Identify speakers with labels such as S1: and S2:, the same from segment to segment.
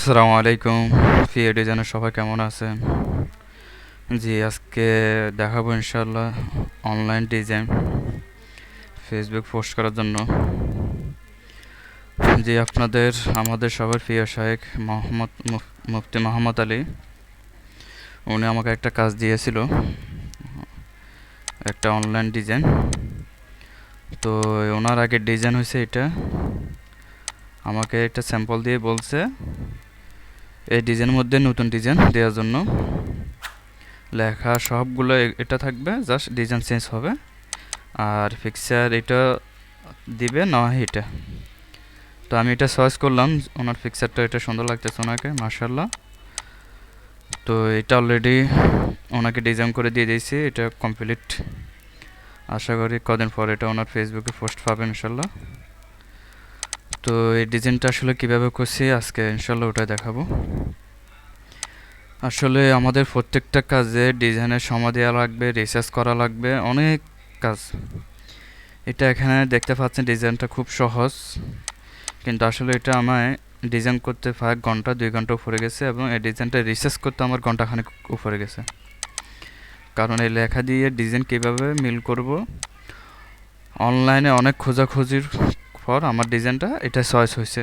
S1: আসসালামু আলাইকুম। প্রিয় ডিজাইনার সবাই কেমন আছেন? জি, আজকে দেখাবো ইনশাআল্লাহ অনলাইন ডিজাইন ফেসবুক পোস্ট করার জন্য। জি, আমাদের সবার প্রিয় শায়েখ মুফতি মোহাম্মদ আলী, উনি আমাকে একটা কাজ দিয়েছিল, একটা অনলাইন ডিজাইন। তো ওনার আগে ডিজাইন হয়েছে এটা, আমাকে একটা স্যাম্পল দিয়ে বলছে এই ডিজাইনের মধ্যে নতুন ডিজাইন দেওয়ার জন্য। লেখা সবগুলো এটা থাকবে, জাস্ট ডিজাইন চেঞ্জ হবে। আর পিকচার এটা দিবে না এটা। তো আমি এটা চয়েস করলাম, ওনার পিকচারটা এটা সুন্দর লাগতেছে ওনাকে, মাশাআল্লাহ। তো এটা অলরেডি ওনাকে ডিজাইন করে দিয়ে দিয়েছি, এটা কমপ্লিট। আশা করি কদিন পর এটা ওনার ফেসবুকে পোস্ট পাবেন ইনশাল্লাহ। তো এই ডিজাইনটা আসলে কীভাবে করছি আজকে ইনশাল্লাহ ওটা দেখাবো। আসলে আমাদের প্রত্যেকটা কাজে ডিজাইনের সময় দেওয়া লাগবে, রিসার্চ করা লাগবে, অনেক কাজ। এটা এখানে দেখতে পাচ্ছেন ডিজাইনটা খুব সহজ, কিন্তু আসলে এটা আমায় ডিজাইন করতে 1 ঘন্টা 2 ঘন্টা উপরে গেছে, এবং এই ডিজাইনটা রিসার্চ করতে আমার ঘন্টাখানেক উপরে গেছে। কারণ এই লেখা দিয়ে ডিজাইন কীভাবে মিল করব, অনলাইনে অনেক খোঁজাখুঁজির পর আমার ডিজাইনটা এটা চয়েস হয়েছে।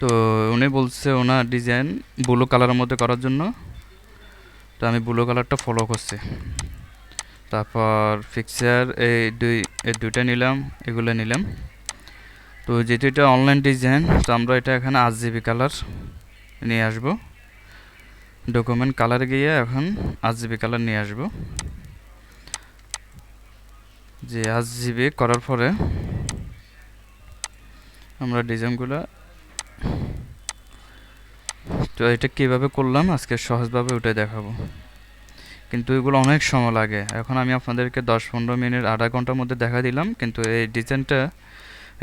S1: তো উনি বলছে ওনার ডিজাইন ব্লু কালারের মধ্যে করার জন্য। তো আমি ব্লু কালারটা ফলো করছি। তারপর পিকচার এই দুইটা নিলাম, এগুলো নিলাম। তো যেহেতু এটা অনলাইন ডিজাইন, তো আমরা এটা এখানে RGB কালার নিয়ে আসব। ডকুমেন্ট কালার গিয়ে এখন RGB কালার নিয়ে আসব। যে RGB করার পরে আমরা ডিজাইনগুলো, তো এটা কীভাবে করলাম আজকে সহজভাবে ওটা দেখাবো। কিন্তু এগুলো অনেক সময় লাগে। এখন আমি আপনাদেরকে 10-15 মিনিট আধা ঘন্টার মধ্যে দেখা দিলাম, কিন্তু এই ডিজাইনটা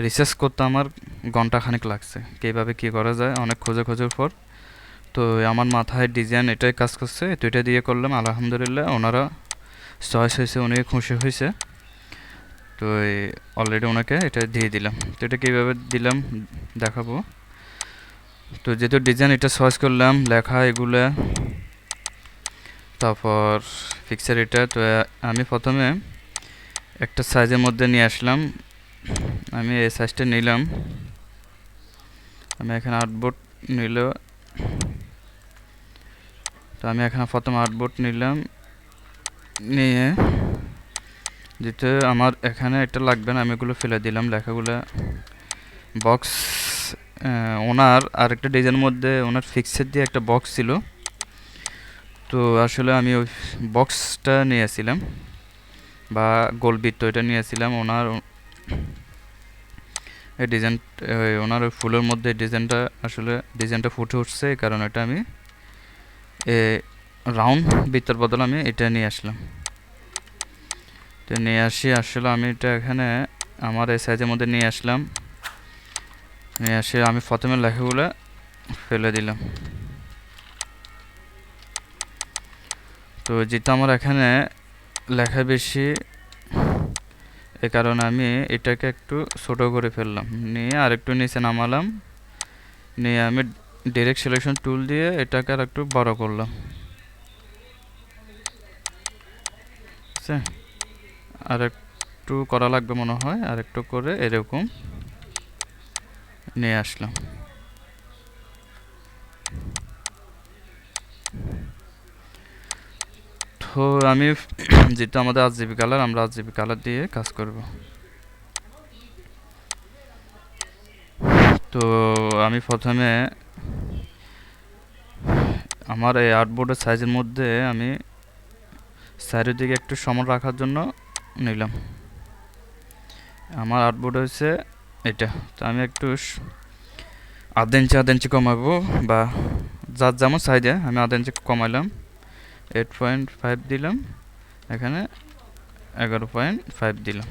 S1: রিসার্চ করতে আমার ঘন্টাখানেক লাগছে, কীভাবে কী করা যায় অনেক খোঁজার পর। তো আমার মাথায় ডিজাইন এটাই কাজ করছে, তো এটা দিয়ে করলাম। আলহামদুলিল্লাহ ওনারা চয়েস হয়েছে, উনি খুশি হয়েছে। তো অলরেডি ওনাকে এটা দিয়ে দিলাম। তো এটা কীভাবে দিলাম দেখাবো। তো যেহেতু ডিজাইন এটা চয়েস করলাম, লেখা এগুলা, তারপর পিকচার এটা। তো আমি প্রথমে একটা সাইজের মধ্যে নিয়ে আসলাম, আমি এই সাইজটা নিলাম। আমি এখানে আর্টবোর্ড নিল, তো আমি এখানে প্রথম আর্টবোর্ড নিলাম, নিয়ে যেহেতু আমার এখানে এটা লাগবে না, আমি এগুলো ফেলে দিলাম লেখাগুলো। বক্স, ওনার আরেকটা ডিজাইনের মধ্যে ওনার ফিক্সের দিয়ে একটা বক্স ছিল। তো আসলে আমি ওই বক্সটা নিয়েছিলাম, বা গোলবৃত্ত এটা নিয়েছিলাম। ওনার এই ডিজাইন, ওনার ওই ফুলের মধ্যে ডিজাইনটা, আসলে ডিজাইনটা ফুটে উঠছে, এই কারণে এটা আমি রাউন্ড বৃত্তের বদলে আমি এটা নিয়ে আসলাম। তো নিয়ে আসি, আসলে আমি এটা এখানে আমার এই সাইজের মধ্যে নিয়ে আসলাম। নিয়ে আসি আমি প্রথমে লেখাগুলো ফেলে দিলাম। তো যেহেতু আমার এখানে লেখা বেশি, এ কারণে আমি এটাকে একটু ছোটো করে ফেললাম, নিয়ে আরেকটু নিচে নামালাম, নিয়ে আমি ডাইরেক্ট সিলেকশন টুল দিয়ে এটাকে আর একটু বড় করলাম। আর একটু করা লাগবে মনে হয়, আর একটু করে এরকম নিয়ে আসলাম। তো আমি যেটা আমাদের RGB কালার, আমরা RGB কালার দিয়ে কাজ করব। তো আমি প্রথমে আমার এই আর্টবোর্ডের সাইজের মধ্যে আমি চারিদিকে একটু সমান রাখার জন্য নিলাম। আমার আর্টবোর্ড হচ্ছে এটা। তো আমি একটু আধা ইঞ্চি কমাবো, বা যার যেমন সাইজে আমি আধা ইঞ্চি কমাইলাম। 8.5 দিলাম, এখানে 11.5 দিলাম,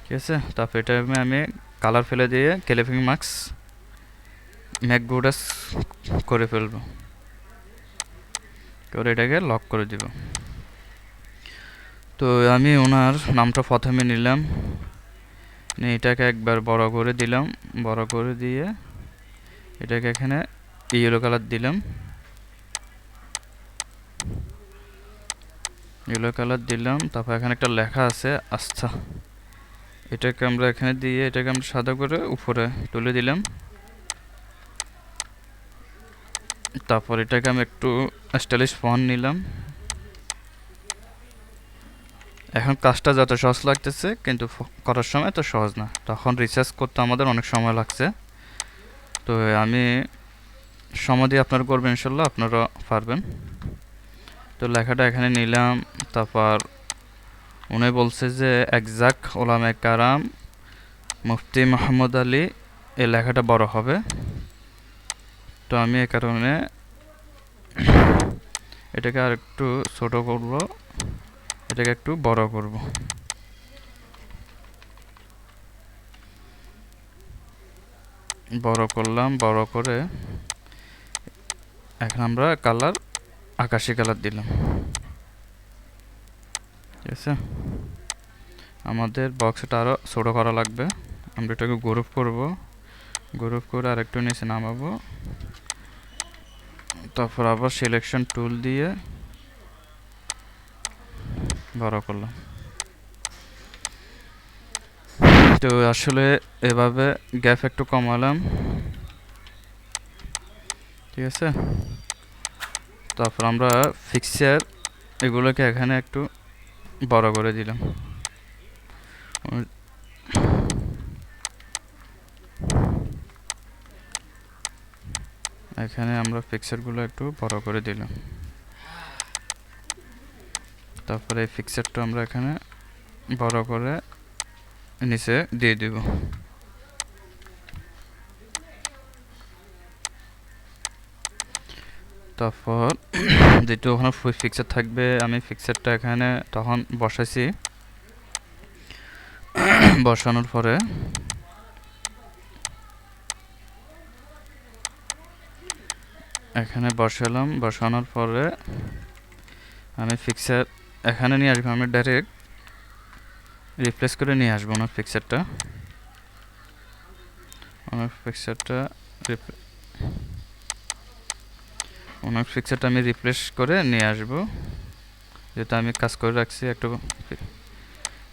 S1: ঠিক আছে। তারপর এটা আমি কালার ফেলে দিয়ে ক্যালিপিং মাস্ক ম্যাকবোর্ডাস করে ফেলবো, করে এটাকে লক করে দিব। তো আমি ওনার নামটা প্রথমে নিলাম, নিয়ে এটাকে একবার বড় করে দিলাম, বড় করে দিয়ে এটাকে এখানে ইয়েলো কালার দিলাম, ইয়েলো কালার দিলাম। তারপর এখানে একটা লেখা আছে আস্থা, এটাকে আমরা এখানে দিয়ে এটাকে আমরা সাদা করে উপরে তুলে দিলাম। তারপর এটাকে আমি একটু স্টাইলিশ ফন্ট নিলাম। এখন কাজটা যত সহজ লাগতেছে কিন্তু করার সময় তো সহজ না, তখন রিসার্চ করতে আমাদের অনেক সময় লাগছে। তো আমি সময় দিয়ে আপনারা করবেন, ইনশাল্লাহ আপনারা পারবেন। তো লেখাটা এখানে নিলাম। তারপর উনি বলছে যে একজাক ওলামায়ে কারাম মুফতি মোহাম্মদ আলী, এই লেখাটা বড় হবে। তো আমি এই কারণে এটাকে আর একটু ছোট করব, এটাকে একটু বড় করব। বড় করলাম, বড় করে এখন আমরা কালার আকাশি কালার দিলাম। ঠিক আছে, আমাদের বক্সটা আরও ছোট করা লাগবে। আমরা এটাকে গ্রুপ করব, গ্রুপ করে আর একটু নিচে নামাবো। তারপর আবার সিলেকশন টুল দিয়ে বড় করলাম। তো আসলে এভাবে গ্যাপ একটু কমালাম। ঠিক আছে, তারপর আমরা ফিক্সার এগুলোকে এখানে একটু বড় করে দিলাম। এখানে আমরা ফিক্সারগুলো একটু বড় করে দিলাম। তারপরে এই ফিক্সারটা আমরা এখানে বড় করে নিচে দিয়ে দিব। তারপর যেটা ওখানে ফিক্সার থাকবে, আমি ফিক্সারটা এখানে তখন বসাইছি। বসানোর পরে এখানে বসালাম, বসানোর পরে আমি ফিক্সার এখানে নিয়ে আসবো। আমি ডাইরেক্ট রিপ্লেস করে নিয়ে আসবো না ফিক্সারটা, আমার ফিক্সারটা আমি রিপ্লেস করে নিয়ে আসবো, যেটা আমি কাজ করে রাখছি। একটু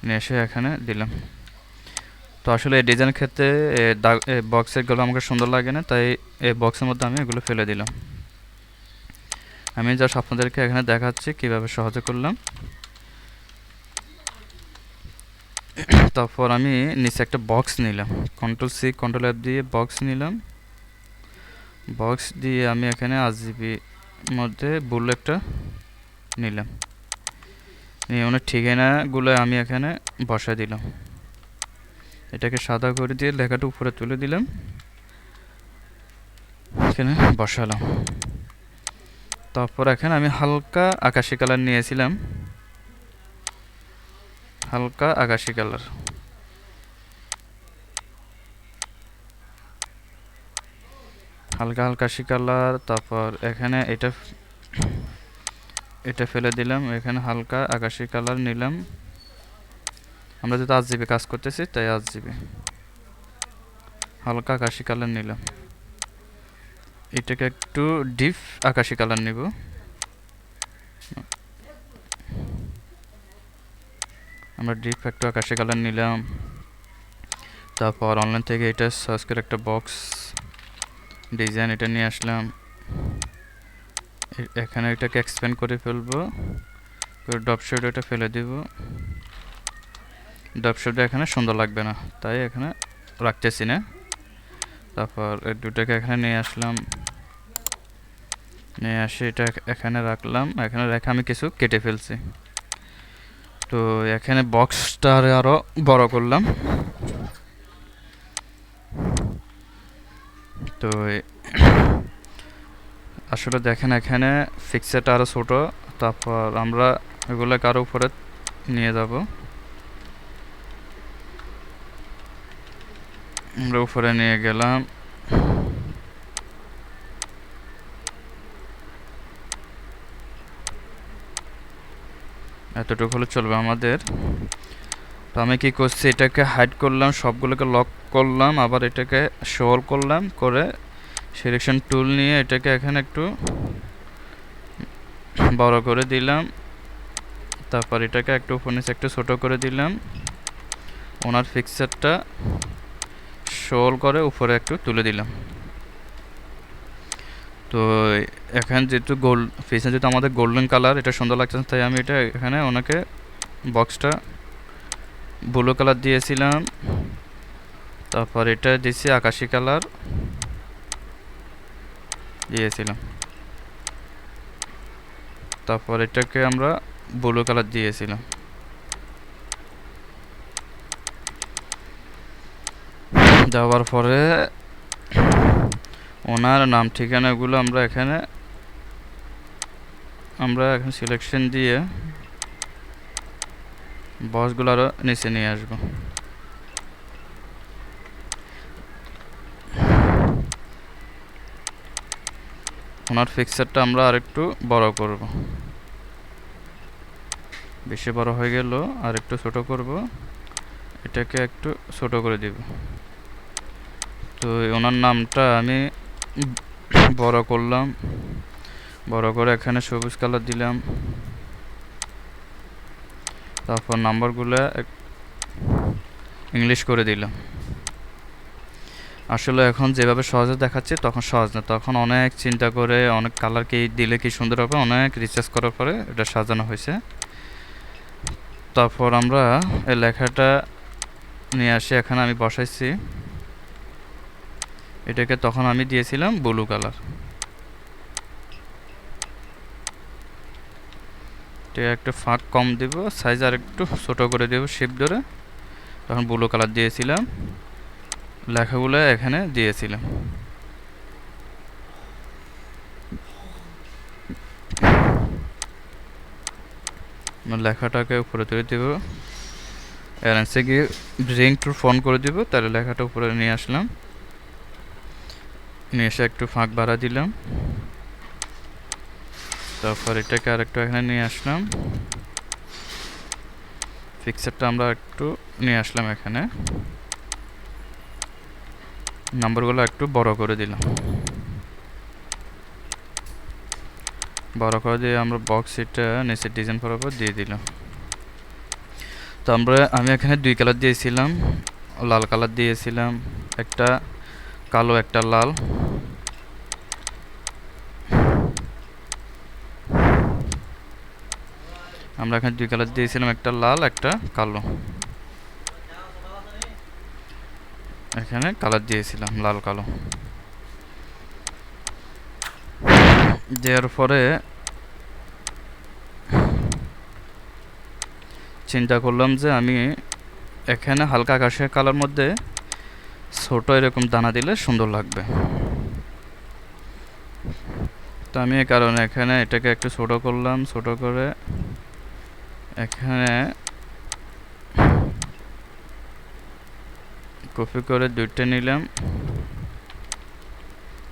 S1: নিয়ে এসে এখানে দিলাম। তো আসলে এই ডিজাইনের ক্ষেত্রে বক্সেরগুলো আমাকে সুন্দর লাগে না, তাই এই বক্সের মধ্যে আমি এগুলো ফেলে দিলাম। আমি জাস্ট আপনাদেরকে এখানে দেখাচ্ছি কিভাবে সহজে করলাম। তারপর আমি নিচে একটা বক্স নিলাম, কন্ট্রোল সি কন্ট্রোল এফ দিয়ে বক্স নিলাম। বক্স দিয়ে আমি এখানে আরজিবি মধ্যে বুল একটা নিলাম, নিয়ে অনেক ঠিকানাগুলো আমি এখানে বসায় দিলাম। এটাকে সাদা করে দিয়ে লেখাটা উপরে তুলে দিলাম, এখানে বসালাম। তারপর এখানে আমি হালকা আকাশি কালার নিয়েছিলাম, হালকা আকাশি কালার। হালকা আকাশি কালার। তারপর এখানে এটা ফেলে দিলাম, এখানে হালকা আকাশি কালার নিলাম। আমরা যেহেতু আরজিবি কাজ করতেছি তাই আরজিবি হালকা আকাশি কালার নিলাম। এটাকে একটু ডিপ আকাশি কালার নিব। আমরা ডিপ একটু আকাশি কালার নিলাম। তারপর অনলাইন থেকে এটা সার্চ করে একটা বক্স ডিজাইন এটা নিয়ে আসলাম। এখানে এটাকে এক্সপ্যান্ড করে ফেলবো, ড্রপ শেডো এটা ফেলে দিব। ড্রপ শেডো এখানে সুন্দর লাগবে না, তাই এখানে রাখতেছি না। তারপর এই দুটাকে এখানে নিয়ে আসলাম, নিয়ে আসে এটা এখানে রাখলাম। এখানে রেখে আমি কিছু কেটে ফেলছি। তো এখানে বক্সটা আরও বড় করলাম। তো আসলে দেখেন এখানে ফিক্সারটা আরও ছোট। তারপর আমরা এগুলোকে আরও উপরে নিয়ে যাব। আমরা উপরে নিয়ে গেলাম। এতটুকু হলে চলবে আমাদের। তো আমি কি করছি, এটাকে হাইড করলাম, সবগুলোকে লক করলাম, আবার এটাকে শোল করলাম, করে সিলেকশন টুল নিয়ে এটাকে এখানে একটু বড় করে দিলাম, তারপর এটাকে একটু উপর নিচে একটু ছোট করে দিলাম, ওনার পিকচারটা শোল করে উপরে একটু তুলে দিলাম। তো এখানে যেহেতু পিছনে যেহেতু আমাদের গোল্ডেন কালার, এটা সুন্দর লাগছে, তাই আমি এটা এখানে ওনাকে বক্সটা ব্লু কালার দিয়েছিলাম, তারপর এটা দিয়েছি আকাশি কালার দিয়েছিলাম, তারপর এটাকে আমরা ব্লু কালার দিয়েছিলাম। দেওয়ার পরে ওনার নাম ঠিকানাগুলো আমরা এখানে সিলেকশন দিয়ে বক্সগুলো আরও নিচে নিয়ে আসব। ওনার পিকচারটা আমরা আরেকটু বড় করব, বেশি বড় হয়ে গেল, আর একটু ছোট করব, এটাকে একটু ছোট করে দিব। তো ওনার নামটা আমি বড় করলাম, বড় করে এখানে সবুজ কালার দিলাম, তারপর নাম্বারগুলো ইংলিশ করে দিলাম। আসলে এখন যেভাবে সহজে দেখাচ্ছে তখন সহজ না, তখন অনেক চিন্তা করে অনেক কালার কি দিলে কি সুন্দর হবে, অনেক রিসার্চ করার পরে এটা সাজানো হয়েছে। তারপর আমরা এই লেখাটা নিয়ে আসি, এখানে আমি বসাইছি, এটাকে তখন আমি দিয়েছিলাম ব্লু কালার। এটা একটু ফাঁক কম দিব, সাইজ আর একটু ছোট করে দেব শেপ ধরে, তখন ব্লু কালার দিয়েছিলাম, লেখাগুলো এখানে দিয়েছিলাম। লেখাটাকে উপরে তুলে দেব, এরএনসে গিয়ে ব্রিং টু ফোন করে দিব, তাহলে লেখাটা উপরে নিয়ে আসলাম, নিয়ে এসে একটু ফাঁক বাড়া দিলাম, তারপর এটাকে আর একটু এখানে নিয়ে আসলাম, পিকচারটা আমরা একটু নিয়ে আসলাম, এখানে নাম্বারগুলো একটু বড় করে দিলাম, বড় করে দিয়ে আমরা বক্স এটা নিচে ডিজাইন বরাবর দিয়ে দিলাম। তো আমি এখানে 2 কালার দিয়েছিলাম, লাল কালার দিয়েছিলাম, একটা কালো একটা লাল। আমরা এখানে 2 কালার দিয়েছিলাম, একটা লাল একটা কালো, এখানে কালার দিয়েছিলাম লাল কালো। দেওয়ার পরে চিন্তা করলাম যে আমি এখানে হালকা আকাশের কালার মধ্যে ছোট এরকম দানা দিলে সুন্দর লাগবে। তো আমি এই কারণে এখানে এটাকে একটু ছোট করলাম, ছোট করে এখানে কপি করে 2টা নিলাম,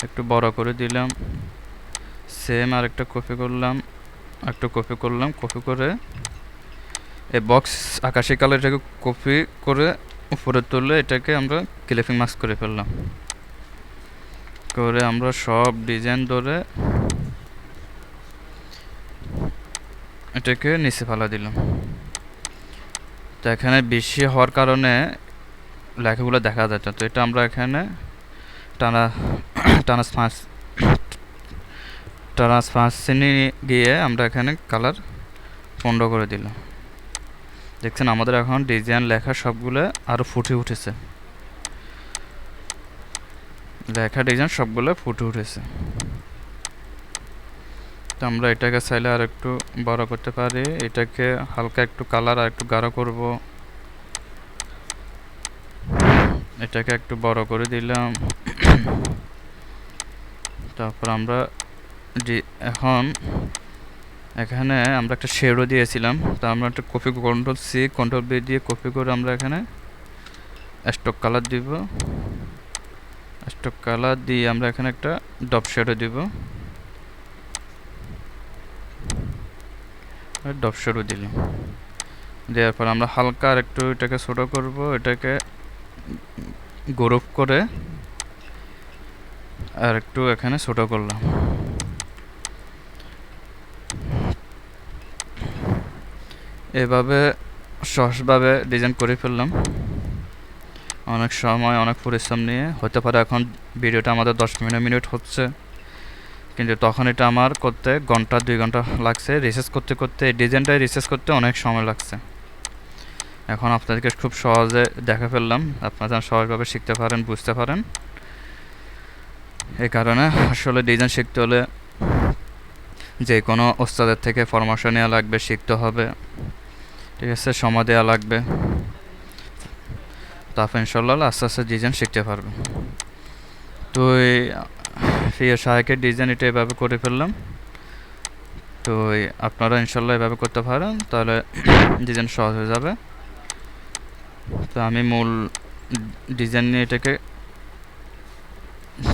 S1: একটু বড় করে দিলাম, সেম আর একটা কপি করলাম, একটু কপি করলাম, কপি করে এই বক্স আকাশি কালার এটাকে কপি করে উপরে তুললে এটাকে আমরা ক্লিপিং মাস্ক করে ফেললাম, করে আমরা সব ডিজাইন ধরে এটাকে নিচে ফেলা দিলাম। তো এখানে বেশি হওয়ার কারণে লেখাগুলো দেখা যাচ্ছে, তো এটা আমরা এখানে ট্রান্সপারেন্সি গিয়ে আমরা এখানে কালার 15 করে দিলাম। দেখছেন আমাদের এখন ডিজাইন লেখা সবগুলো আরও ফুটে উঠেছে, লেখা ডিজাইন সবগুলো ফুটে উঠেছে। তো আমরা এটাকে চাইলে আর একটু বড় করতে পারি, এটাকে হালকা একটু কালার আর একটু গাঢ় করব, এটাকে একটু বড় করে দিলাম। তারপর আমরা এখন এখানে আমরা একটা শেডও দিয়েছিলাম, তো আমরা একটা কপি কন্ট্রোল-C কন্ট্রোল-V দিয়ে কপি করে আমরা এখানে স্টক কালার দিব, স্টক কালার দিয়ে আমরা এখানে একটা ডপ শেডও দিব, ডপ শেডও দিলাম। দেওয়ার পর আমরা হালকা আর একটু এটাকে ছোট করব, এটাকে গ্রুপ করে আর একটু এখানে ছোট করলাম। এভাবে সহজভাবে ডিজাইন করে ফেললাম, অনেক সময় অনেক পরিশ্রম নিয়ে। হতে পারে এখন ভিডিওটা আমাদের 10 মিনিট হচ্ছে, কিন্তু তখন এটা আমার করতে ঘন্টা 2 ঘন্টা লাগছে। রিসার্চ করতে করতে এই ডিজাইনটাই রিসার্চ করতে অনেক সময় লাগছে। এখন আপনাদেরকে খুব সহজে দেখা ফেললাম, আপনারা যেন সহজভাবে শিখতে পারেন, বুঝতে পারেন। এই কারণে আসলে ডিজাইন শিখতে হলে যে কোনো ওস্তাদের থেকে পরামর্শ নেওয়া লাগবে, শিখতে হবে, ঠিক আছে, সময় দেওয়া লাগবে। তারপর ইনশাল্লাহ আস্তে আস্তে ডিজাইন শিখতে পারবে। তো এই ফিয়া শাহেকের ডিজাইন এটা এভাবে করে ফেললাম। তো আপনারা ইনশাল্লাহ এভাবে করতে পারেন, তাহলে ডিজাইন সহজ হয়ে যাবে। তো আমি মূল ডিজাইন নিয়ে এটাকে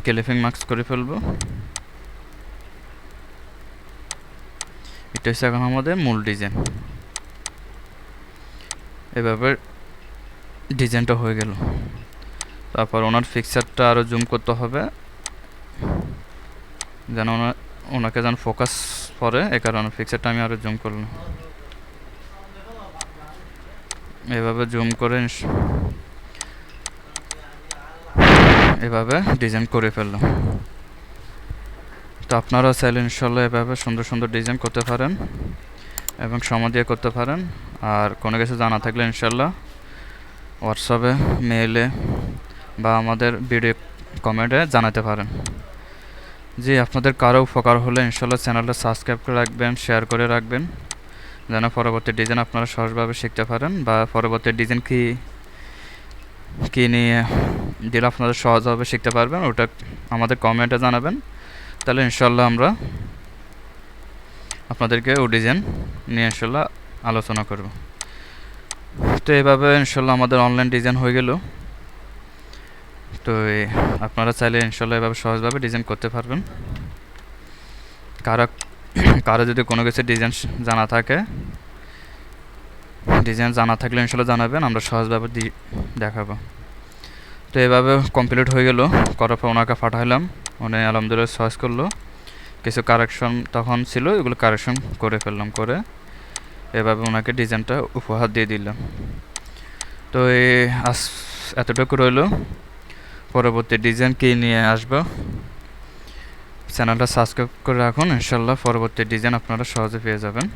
S1: ক্লিপিং মার্কস করে ফেলবো। এটা হচ্ছে এখন আমাদের মূল ডিজাইন। এভাবে ডিজাইনটা হয়ে গেল। তারপর ওনার ফিক্সারটা আরও জুম করতে হবে, যেন ওনাকে যেন ফোকাস পড়ে, এই কারণে ফিক্সারটা আমি আরও জুম করলাম। এভাবে জুম করে এভাবে ডিজাইন করে ফেললাম। তো আপনারা চাইলে ইনশাল্লাহ এভাবে সুন্দর সুন্দর ডিজাইন করতে পারেন এবং সময় দিয়ে করতে পারেন। আর কোনো কিছু জানা থাকলে ইনশাল্লাহ হোয়াটসঅ্যাপে, মেইলে বা আমাদের ভিডিও কমেন্টে জানাতে পারেন। জি, আপনাদের কারো উপকার হলে ইনশাল্লাহ চ্যানেলটা সাবস্ক্রাইব করে রাখবেন, শেয়ার করে রাখবেন, যেন পরবর্তী ডিজাইন আপনারা সহজভাবে শিখতে পারেন, বা পরবর্তী ডিজাইন কী নিয়ে দিলে আপনাদের সহজভাবে শিখতে পারবেন, ওটা আমাদের কমেন্টে জানাবেন। তাহলে ইনশাল্লাহ আমরা আপনাদেরকে ও ডিজাইন নিয়ে ইনশাল্লাহ আলোচনা করব। তো এইভাবে ইনশাল্লাহ আমাদের অনলাইন ডিজাইন হয়ে গেল। তো আপনারা চাইলে ইনশাল্লাহ এভাবে সহজভাবে ডিজাইন করতে পারবেন। কারো যদি কোনো কিছু ডিজাইন জানা থাকে, ডিজাইন জানা থাকলে ইনশাল্লাহ জানাবেন, আমরা সহজভাবে দেখাবো। তো এভাবে কমপ্লিট হয়ে গেল। করার পর ওনাকে পাঠাইলাম, উনি আলহামদুলিল্লাহ সহজ করলো। কিছু কারেকশন তখন ছিল, এগুলো কারেকশন করে ফেললাম, করে এভাবে ওনাকে ডিজাইনটা উপহার দিয়ে দিলাম। তো এতটুকু রইল। পরবর্তী ডিজাইন কী নিয়ে আসবো, চ্যানেলটা সাবস্ক্রাইব করে রাখুন, ইনশাল্লাহ পরবর্তী ডিজাইন আপনারা সহজে পেয়ে যাবেন।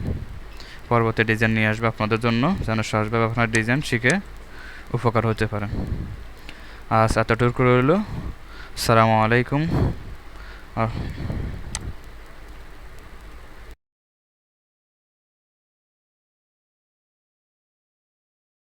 S1: পরবর্তী ডিজাইন নিয়ে আসবে আপনাদের জন্য, যেন সহজভাবে আপনার ডিজাইন শিখে উপকার হতে পারেন। আজ এতটুকু রইল। আসসালামু আলাইকুম।